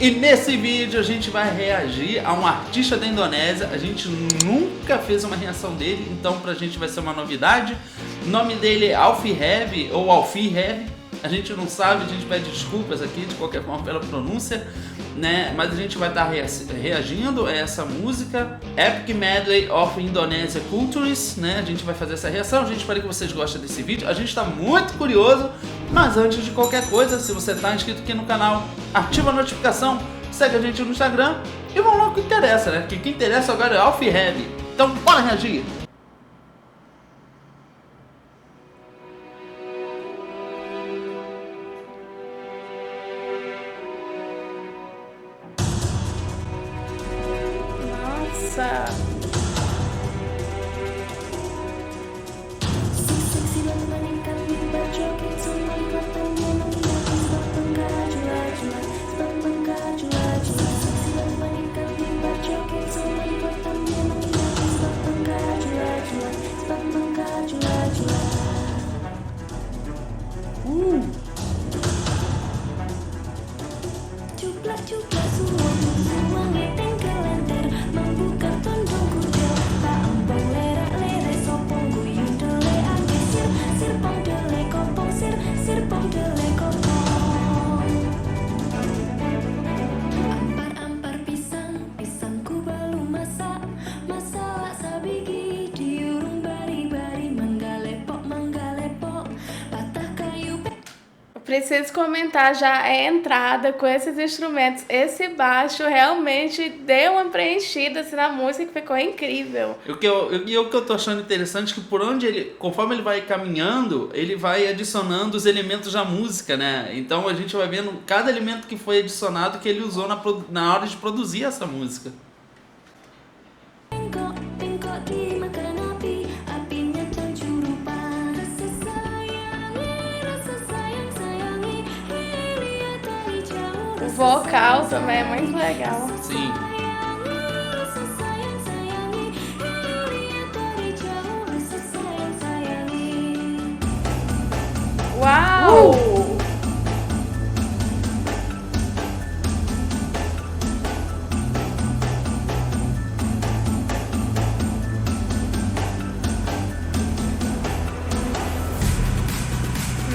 E nesse vídeo a gente vai reagir a um artista da Indonésia. A gente nunca fez uma reação dele, então pra gente vai ser uma novidade. O nome dele é Alfie ou Alfie Heavy. A gente não sabe, a gente pede desculpas aqui de qualquer forma pela pronúncia, né? Mas a gente vai estar reagindo a essa música Epic Medley of Indonesia Cultures, né? A gente vai fazer essa reação. A gente espera que vocês gostem desse vídeo. A gente está muito curioso, mas antes de qualquer coisa, se você está inscrito aqui no canal, ativa a notificação, segue a gente no Instagram e vamos lá o que interessa, né? Porque o que interessa agora é Alfie Heavy. Então bora reagir! Nossa! Preciso comentar já a entrada com esses instrumentos. Esse baixo realmente deu uma preenchida assim, na música, que ficou incrível. E o que eu tô achando interessante é que por onde ele, conforme ele vai caminhando, ele vai adicionando os elementos da música, né? Então a gente vai vendo cada elemento que foi adicionado que ele usou na hora de produzir essa música. O vocal também é muito legal. Sim. Uau!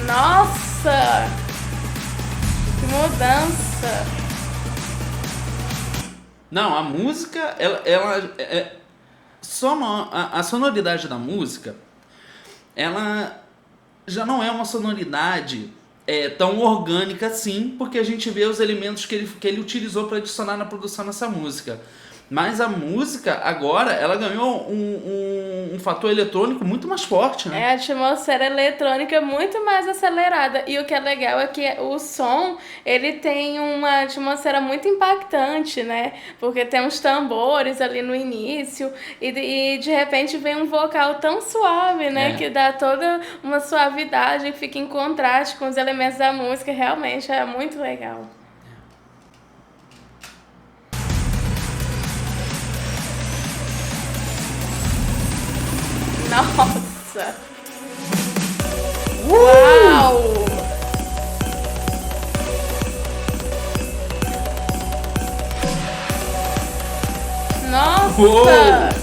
Nossa! Que mudança! Não, a música, a sonoridade da música, ela já não é uma sonoridade tão orgânica assim, porque a gente vê os elementos que ele utilizou para adicionar na produção dessa música. Mas a música, agora, ela ganhou um fator eletrônico muito mais forte, né? É a atmosfera eletrônica muito mais acelerada. E o que é legal é que o som, ele tem uma atmosfera muito impactante, né? Porque tem uns tambores ali no início e de repente vem um vocal tão suave, né? Que dá toda uma suavidade e fica em contraste com os elementos da música. Realmente é muito legal. Nossa! Uau! Nossa! Uou!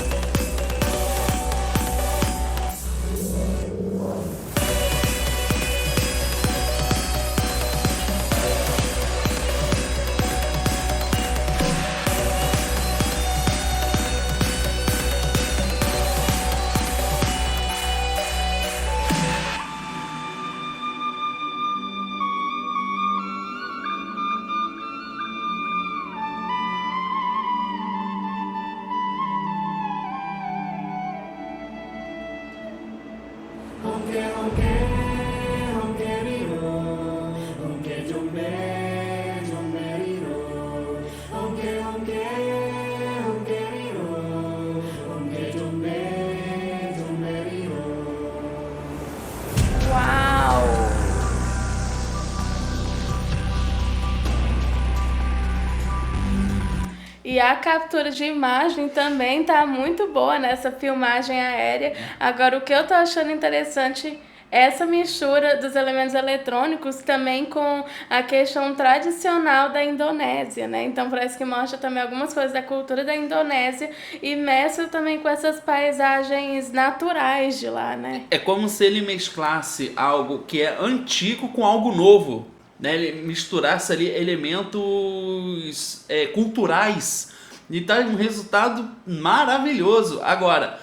E a captura de imagem também tá muito boa nessa filmagem aérea. Agora, o que eu tô achando interessante essa mistura dos elementos eletrônicos também com a questão tradicional da Indonésia, né? Então parece que mostra também algumas coisas da cultura da Indonésia e mescla também com essas paisagens naturais de lá, né? É como se ele mesclasse algo que é antigo com algo novo, né? Ele misturasse ali elementos culturais e tá um resultado maravilhoso. Agora,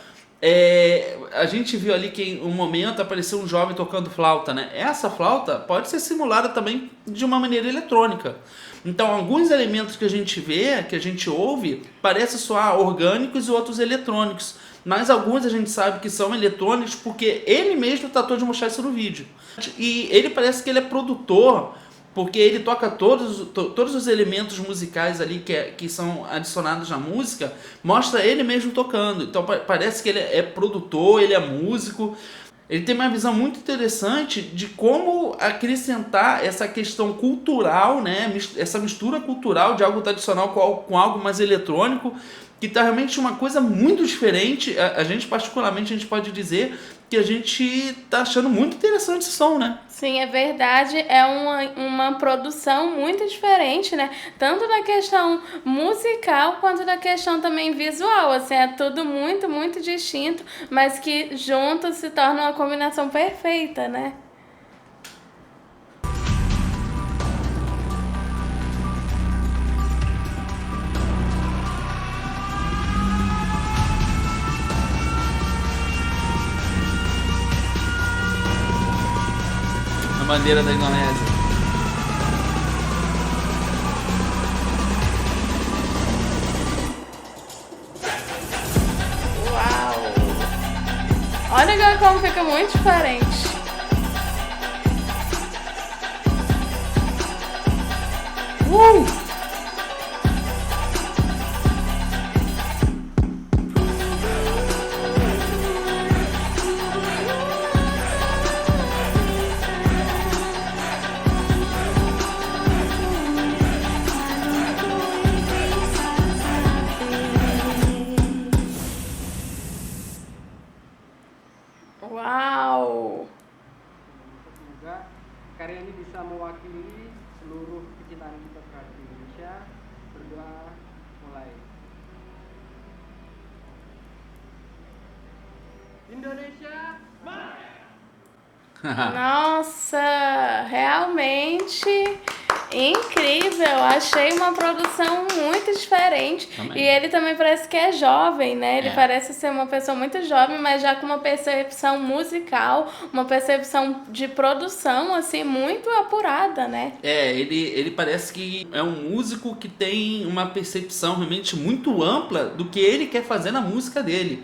a gente viu ali que em um momento apareceu um jovem tocando flauta, né? Essa flauta pode ser simulada também de uma maneira eletrônica. Então, alguns elementos que a gente vê, que a gente ouve, parecem soar orgânicos e outros eletrônicos. Mas alguns a gente sabe que são eletrônicos porque ele mesmo tratou de mostrar isso no vídeo. E ele parece que ele é produtor, porque ele toca todos os elementos musicais ali que são adicionados na música, mostra ele mesmo tocando. Então parece que ele é produtor, ele é músico. Ele tem uma visão muito interessante de como acrescentar essa questão cultural, né? Essa mistura cultural de algo tradicional com algo mais eletrônico, que tá realmente uma coisa muito diferente. A gente, particularmente, a gente pode dizer que a gente tá achando muito interessante esse som, né? Sim, é verdade. É uma produção muito diferente, né? Tanto na questão musical quanto na questão também visual. Assim, é tudo muito, muito distinto, mas que juntos se torna uma combinação perfeita, né? A bandeira da Indonésia. Uau! Olha como fica muito diferente. Wow! Semoga karya ini bisa mewakili seluruh kecintaan kita terhadap Indonesia. Berdoa mulai. Indonesia Maya! Nossa, realmente incrível. Achei uma produção muito diferente. Também. E ele também parece que é jovem, né? Ele parece ser uma pessoa muito jovem, mas já com uma percepção musical, uma percepção de produção, assim, muito apurada, né? Ele parece que é um músico que tem uma percepção realmente muito ampla do que ele quer fazer na música dele.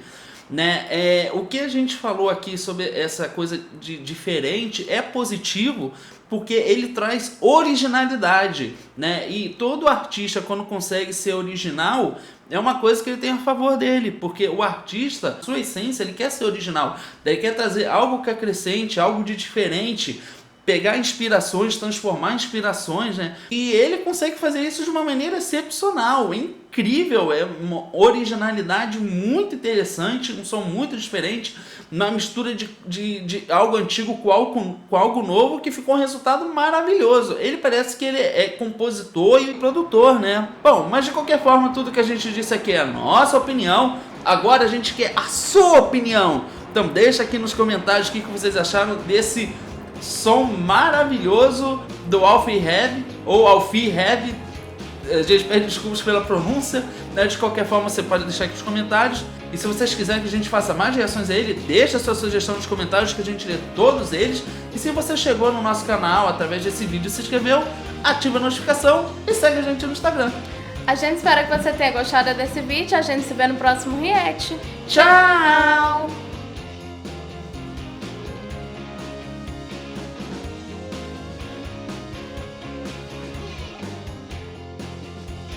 Né? O que a gente falou aqui sobre essa coisa de diferente é positivo porque ele traz originalidade, né? E todo artista, quando consegue ser original, é uma coisa que ele tem a favor dele, porque o artista, sua essência, ele quer ser original, ele quer trazer algo que acrescente, algo de diferente, pegar inspirações, transformar inspirações, né? E ele consegue fazer isso de uma maneira excepcional, incrível, é uma originalidade muito interessante, um som muito diferente, uma mistura de algo antigo com algo novo, que ficou um resultado maravilhoso. Ele parece que ele é compositor e produtor, né? Bom, mas de qualquer forma, tudo que a gente disse aqui é a nossa opinião, agora a gente quer a sua opinião. Então deixa aqui nos comentários o que vocês acharam desse som maravilhoso do Alfie Heavy, ou Alfie Heavy. A gente pede desculpas pela pronúncia, né? De qualquer forma, você pode deixar aqui nos comentários. E se vocês quiserem que a gente faça mais reações a ele, deixa a sua sugestão nos comentários que a gente lê todos eles. E se você chegou no nosso canal através desse vídeo e se inscreveu, ativa a notificação e segue a gente no Instagram. A gente espera que você tenha gostado desse vídeo. A gente se vê no próximo react. Tchau!